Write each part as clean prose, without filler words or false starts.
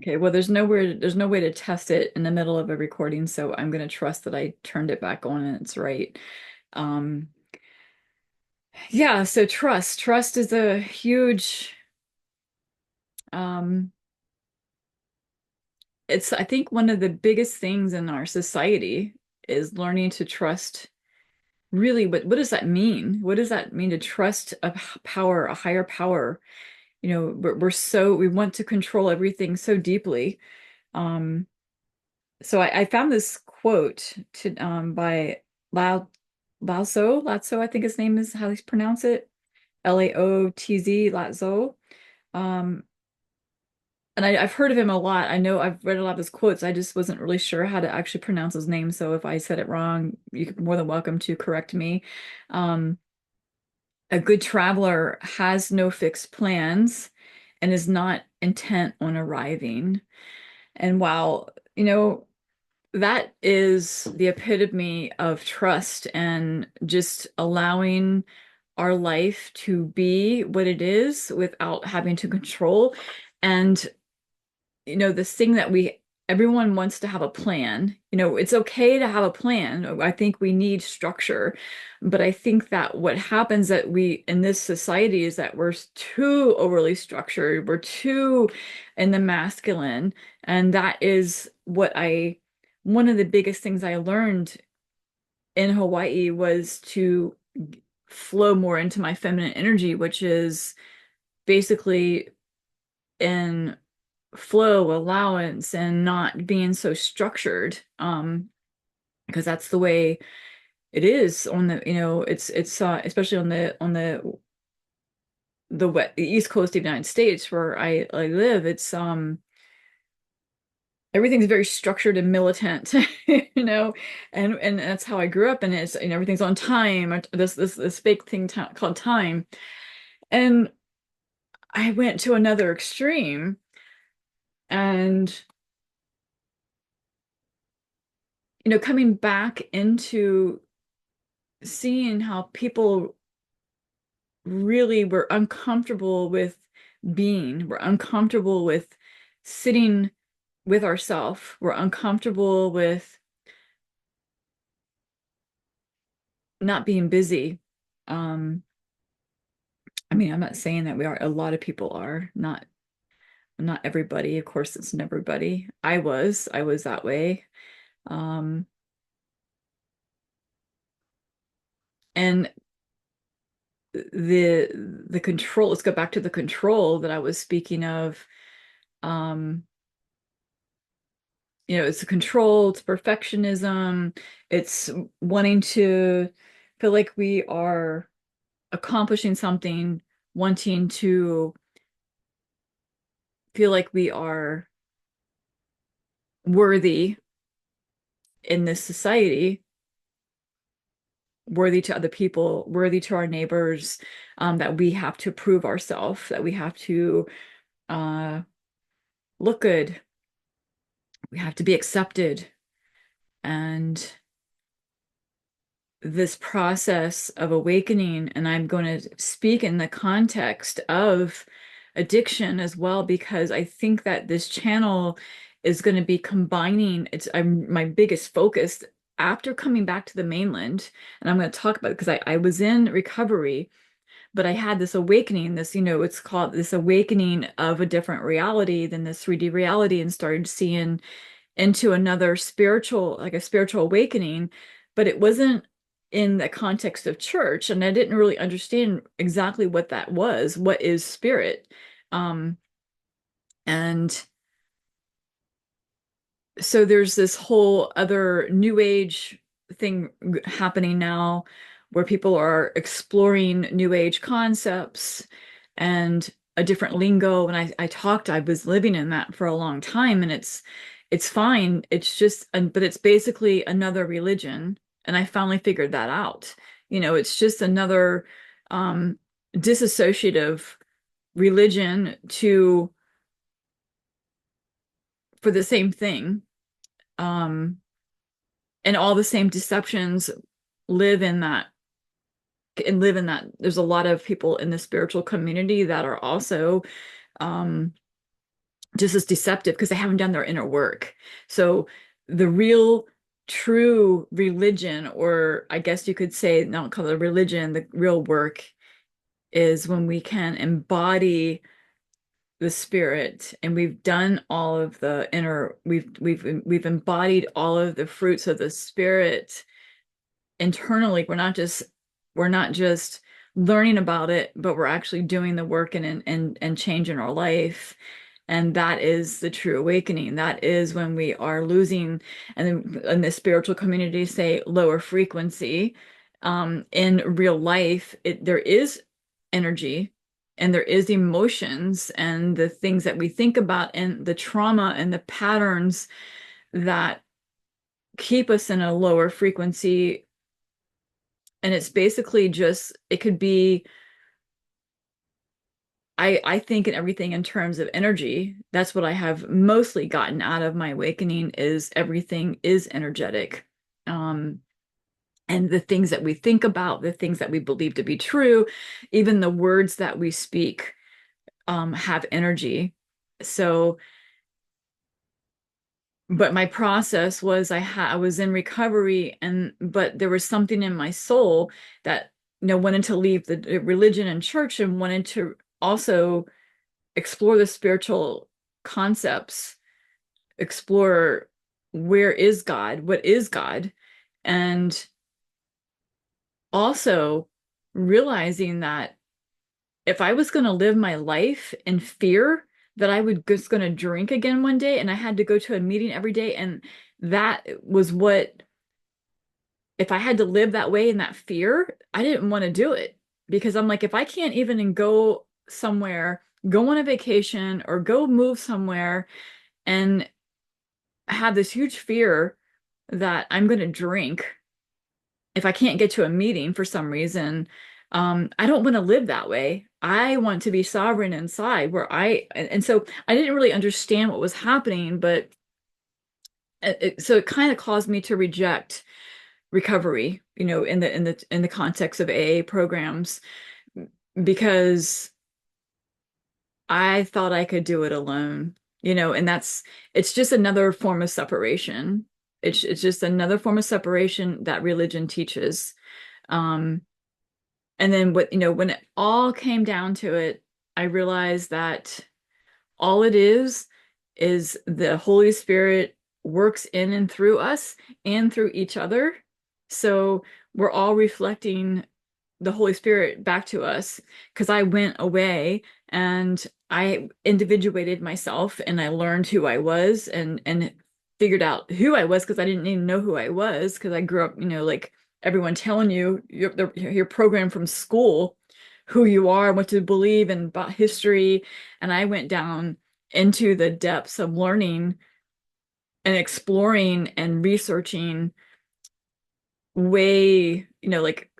Okay, well, there's no way to test it in the middle of a recording, so I'm going to trust that I turned it back on and it's right. Um, yeah, so trust is a huge, um, it's, I think one of the biggest things in our society is learning to trust. Really, what does that mean? What does that mean to trust a power, a higher power? You know, we want to control everything so deeply. Um, so I found this quote by Lao Lao Tzu, I think his name is how you pronounce it, Laotz, Lao Tzu. Um, and I've heard of him a lot. I know I've read a lot of his quotes. I just wasn't really sure how to actually pronounce his name. So if I said it wrong, you're more than welcome to correct me. Um, a good traveler has no fixed plans and is not intent on arriving. And while, that is the epitome of trust and just allowing our life to be what it is without having to control. And this thing that everyone wants to have a plan. It's okay to have a plan. I think we need structure, but I think that what happens that we in this society is that we're too overly structured. We're too in the masculine, and that is one of the biggest things I learned in Hawaii was to flow more into my feminine energy, which is basically in flow, allowance, and not being so structured. Because that's the way it is on the, it's especially on the East Coast of the United States where I live, it's everything's very structured and militant, and that's how I grew up, and it's everything's on time, or this fake thing called time. And I went to another extreme, and coming back into seeing how people really were uncomfortable with we're uncomfortable with sitting with ourselves, we're uncomfortable with not being busy. Um, I mean, I'm not saying that we are, a lot of people are, not everybody, of course, it's not everybody. I was that way. Um, and the control, let's go back to the control that I was speaking of. Um, it's a control, it's perfectionism, it's wanting to feel like we are accomplishing something, wanting to feel like we are worthy in this society, worthy to other people, worthy to our neighbors, that we have to prove ourselves, that we have to uh, look good, we have to be accepted. And this process of awakening, and I'm going to speak in the context of addiction as well, because I think that this channel is going to be combining my biggest focus after coming back to the mainland. And I'm going to talk about it because I was in recovery, but I had this awakening, it's called this awakening of a different reality than this 3D reality, and started seeing into another spiritual, like a spiritual awakening, but it wasn't in the context of church, and I didn't really understand exactly what that was. What is spirit? Um, and so there's this whole other new age thing happening now where people are exploring new age concepts and a different lingo. And I was living in that for a long time, and it's fine. It's just, but it's basically another religion. And I finally figured that out. It's just another disassociative religion to for the same thing. Um, and all the same deceptions live in that there's a lot of people in the spiritual community that are also um just as deceptive because they haven't done their inner work. So the real true religion, or I guess you could say, not call it a religion, the real work is when we can embody the spirit, and we've done all of the inner, we've embodied all of the fruits of the spirit internally. We're not just learning about it, but we're actually doing the work and changing our life. And that is the true awakening. That is when we are losing, and the spiritual community say lower frequency. In real life, there is energy and there is emotions and the things that we think about and the trauma and the patterns that keep us in a lower frequency. And it's basically just, it could be, I think in everything in terms of energy. That's what I have mostly gotten out of my awakening, is everything is energetic. Um, and the things that we think about, the things that we believe to be true, even the words that we speak, have energy. So, but my process was I was in recovery, and but there was something in my soul that, wanted to leave the religion and church and wanted to also explore the spiritual concepts, explore where is God, what is God, and also realizing that if I was going to live my life in fear that I was just going to drink again one day and I had to go to a meeting every day, and that was what, if I had to live that way in that fear, I didn't want to do it, because I'm like, if I can't even go somewhere, go on a vacation or go move somewhere and have this huge fear that I'm going to drink if I can't get to a meeting for some reason, I don't want to live that way. I want to be sovereign inside where and so I didn't really understand what was happening, but so it kind of caused me to reject recovery, in the context of AA programs, because I thought I could do it alone, and it's just another form of separation. It's just another form of separation that religion teaches. Um, and then when it all came down to it, I realized that all it is the Holy Spirit works in and through us and through each other. So we're all reflecting the Holy Spirit back to us, because I went away and I individuated myself and I learned who I was and figured out who I was, because I didn't even know who I was, because I grew up, like everyone telling you you're programmed from school who you are and what to believe and about history. And I went down into the depths of learning and exploring and researching way, like,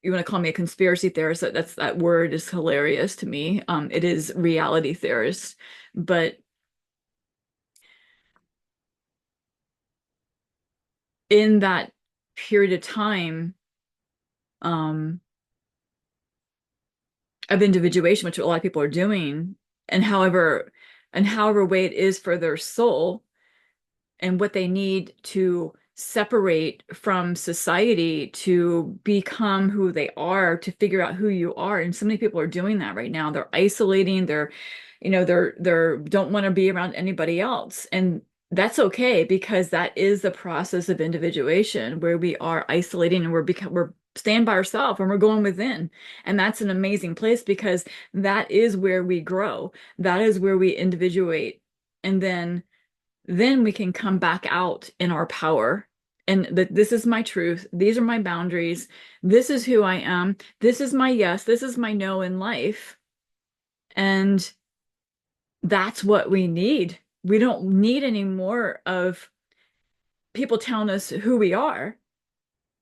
you want to call me a conspiracy theorist, that word is hilarious to me. It is reality theorist, but in that period of time, um, of individuation, which a lot of people are doing, and however way it is for their soul and what they need to separate from society to become who they are, to figure out who you are. And so many people are doing that right now. They're isolating, they're don't want to be around anybody else. And that's okay, because that is the process of individuation, where we are isolating and we're staying by ourselves and we're going within. And that's an amazing place, because that is where we grow. That is where we individuate. And then we can come back out in our power. And that this is my truth. These are my boundaries. This is who I am. This is my yes. This is my no in life. And that's what we need. We don't need any more of people telling us who we are,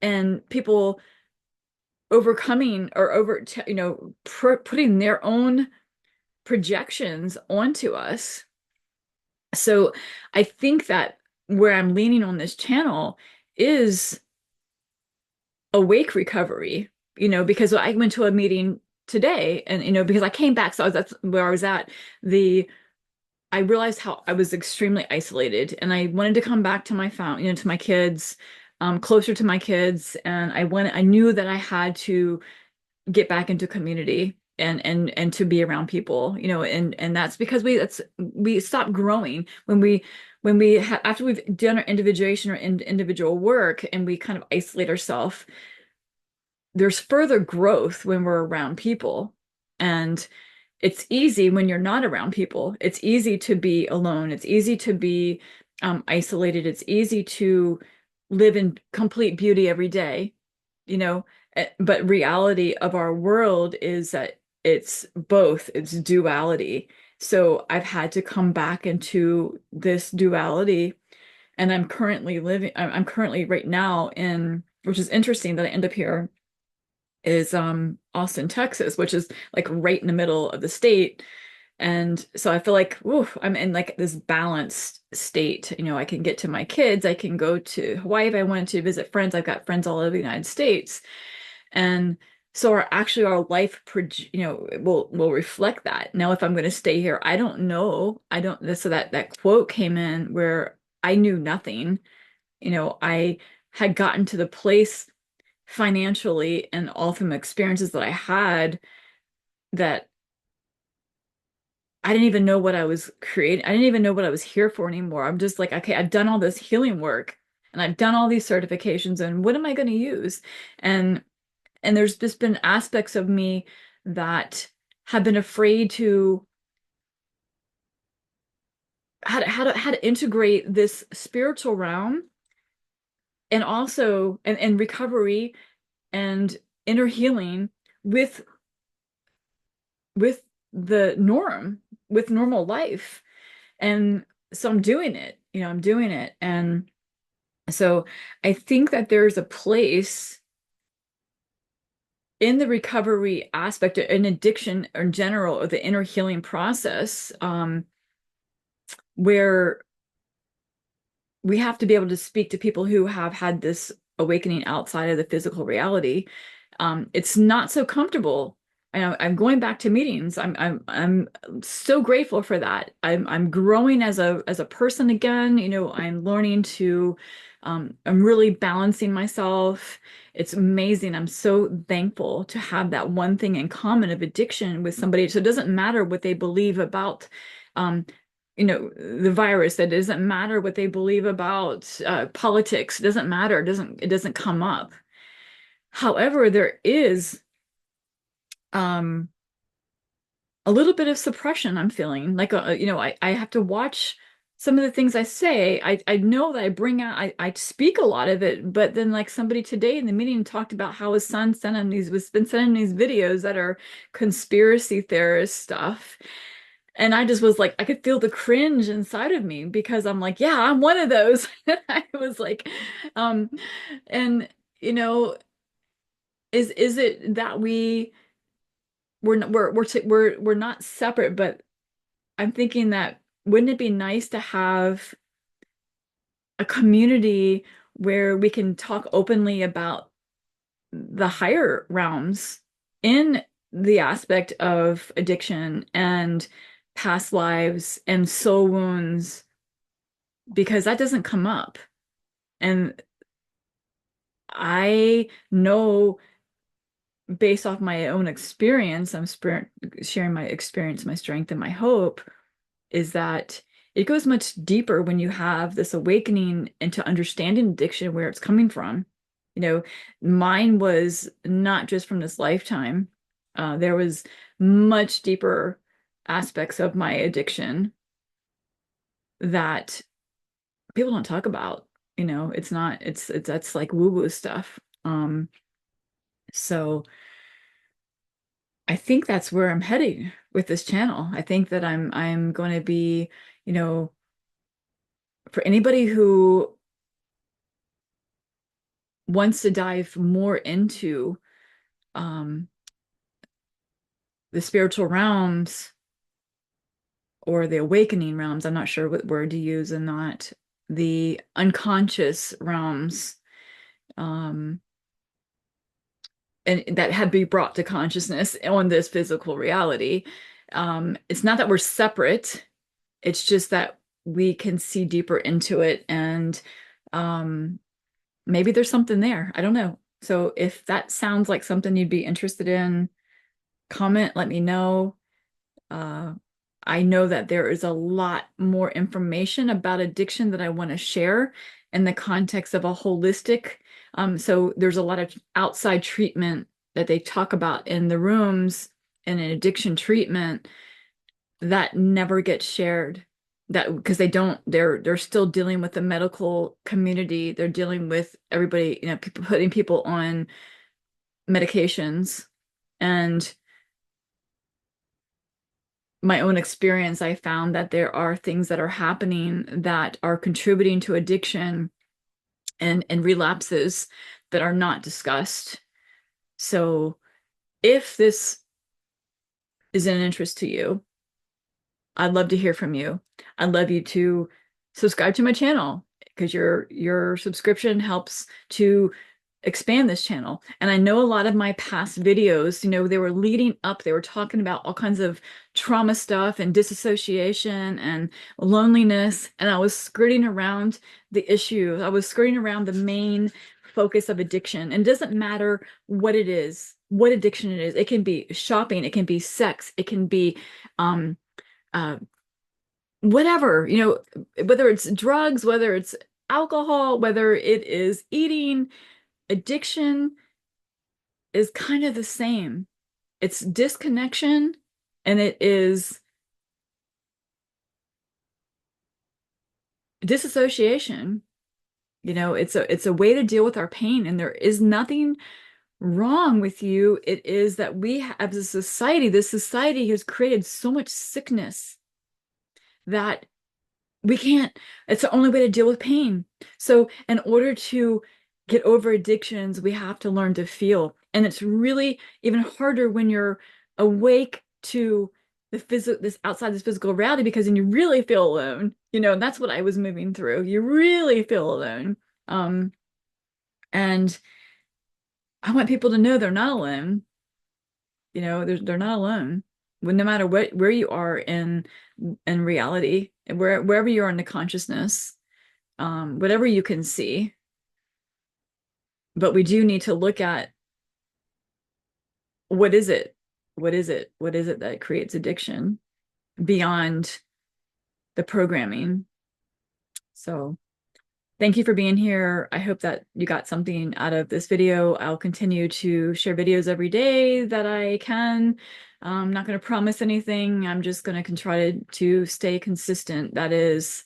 and people overcoming or putting their own projections onto us. So I think that where I'm leaning on this channel is awake recovery, because I went to a meeting today, and because I came back, so that's where I was at. I realized how I was extremely isolated, and I wanted to come back to my family, to my kids, closer to my kids, and I knew that I had to get back into community and to be around people, and that's because we stop growing when we after we've done our individuation or individual work and we kind of isolate ourselves. There's further growth when we're around people, and it's easy when you're not around people. It's easy to be alone. It's easy to be isolated. It's easy to live in complete beauty every day, you know. But reality of our world is that it's both, it's duality. So I've had to come back into this duality, and I'm currently right now in, which is interesting that I end up here, is Austin, Texas, which is like right in the middle of the state. And so I feel like, ooh, I'm in like this balanced state. I can get to my kids. I can go to Hawaii if I wanted to visit friends. I've got friends all over the United States. And so our life, will reflect that. Now, if I'm going to stay here, I don't know. I don't, so that quote came in where I knew nothing. I had gotten to the place financially and all from experiences that I had that I didn't even know what I was creating. I didn't even know what I was here for anymore. I'm just like, okay, I've done all this healing work and I've done all these certifications, and what am I going to use? And there's just been aspects of me that have been afraid to how to integrate this spiritual realm, and also and recovery and inner healing with with the norm, with normal life. And so I'm doing it, I'm doing it. And so I think that there's a place in the recovery aspect, in addiction in general, or the inner healing process, where we have to be able to speak to people who have had this awakening outside of the physical reality. It's not so comfortable. I'm going back to meetings. I'm so grateful for that. I'm growing as a person again. I'm learning to I'm really balancing myself. It's amazing. I'm so thankful to have that one thing in common of addiction with somebody. So it doesn't matter what they believe about um, the virus. That doesn't matter what they believe about politics. It doesn't matter. It doesn't come up. However, there is um a little bit of suppression I'm feeling. Like I have to watch some of the things I say. I know that I bring out, I speak a lot of it, but then like somebody today in the meeting talked about how his son was been sending these videos that are conspiracy theorist stuff. And I just was like, I could feel the cringe inside of me because I'm like, yeah, I'm one of those. I was like, um, and you know, is it that we're not separate, but I'm thinking that wouldn't it be nice to have a community where we can talk openly about the higher realms in the aspect of addiction and past lives and soul wounds, because that doesn't come up. And I know based off my own experience, sharing my experience, my strength, and my hope is that it goes much deeper when you have this awakening into understanding addiction, where it's coming from. You know, mine was not just from this lifetime. There was much deeper aspects of my addiction that people don't talk about. It's not, it's that's like woo-woo stuff. So I think that's where I'm heading with this channel. I think that I'm going to be, you know, for anybody who wants to dive more into um, the spiritual realms or the awakening realms. I'm not sure what word to use, and not the unconscious realms, um, and that have been brought to consciousness on this physical reality. It's not that we're separate. It's just that we can see deeper into it, and um, maybe there's something there. I don't know. So if that sounds like something you'd be interested in, comment, let me know. Uh, I know that there is a lot more information about addiction that I want to share in the context of a holistic. So there's a lot of outside treatment that they talk about in the rooms in an addiction treatment that never gets shared. That because they're still dealing with the medical community. They're dealing with everybody, people putting people on medications. And my own experience, I found that there are things that are happening that are contributing to addiction and relapses that are not discussed. So if this is an interest to you, I'd love to hear from you. I'd love you to subscribe to my channel because your subscription helps to expand this channel. And I know a lot of my past videos, they were leading up, they were talking about all kinds of trauma stuff and disassociation and loneliness. And I was skirting around the issue. I was skirting around the main focus of addiction. And it doesn't matter what it is, what addiction it is. It can be shopping, it can be sex, it can be um, uh, whatever, whether it's drugs, whether it's alcohol, whether it is eating. Addiction is kind of the same. It's disconnection and it is disassociation. It's a way to deal with our pain, and there is nothing wrong with you. It is that we as a society, this society has created so much sickness that we can't, it's the only way to deal with pain. So in order to get over addictions, we have to learn to feel. And it's really even harder when you're awake to this outside this physical reality, because then you really feel alone. And that's what I was moving through. You really feel alone. Um, and I want people to know they're not alone. They're not alone. No matter where you are in reality, wherever you are in the consciousness, whatever you can see. But we do need to look at what is it? What is it? What is it that creates addiction beyond the programming? So thank you for being here. I hope that you got something out of this video. I'll continue to share videos every day that I can. I'm not going to promise anything. I'm just going to try to stay consistent. That is,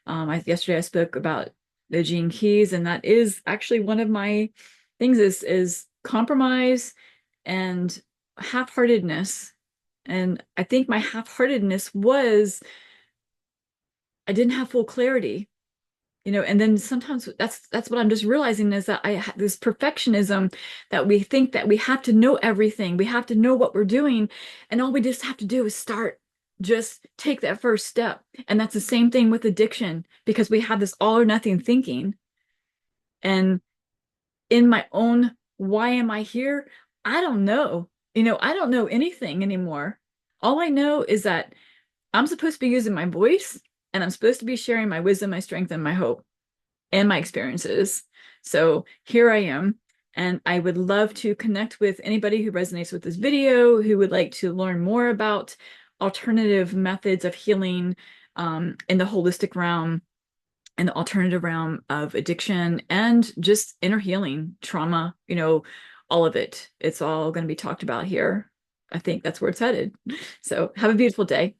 yesterday I spoke about the gene keys, and that is actually one of my things is compromise and half-heartedness. And I think my half-heartedness was I didn't have full clarity. And then sometimes that's what I'm just realizing, is that I have this perfectionism, that we think that we have to know everything. We have to know what we're doing. And all we just have to do is start, just take that first step. And that's the same thing with addiction, because we have this all or nothing thinking. And in my own, why am I here? I don't know. I don't know anything anymore. All I know is that I'm supposed to be using my voice, and I'm supposed to be sharing my wisdom, my strength, and my hope, and my experiences. So here I am, and I would love to connect with anybody who resonates with this video, who would like to learn more about alternative methods of healing in the holistic realm, in the alternative realm of addiction, and just inner healing, trauma, all of it. It's all going to be talked about here. I think that's where it's headed. So have a beautiful day.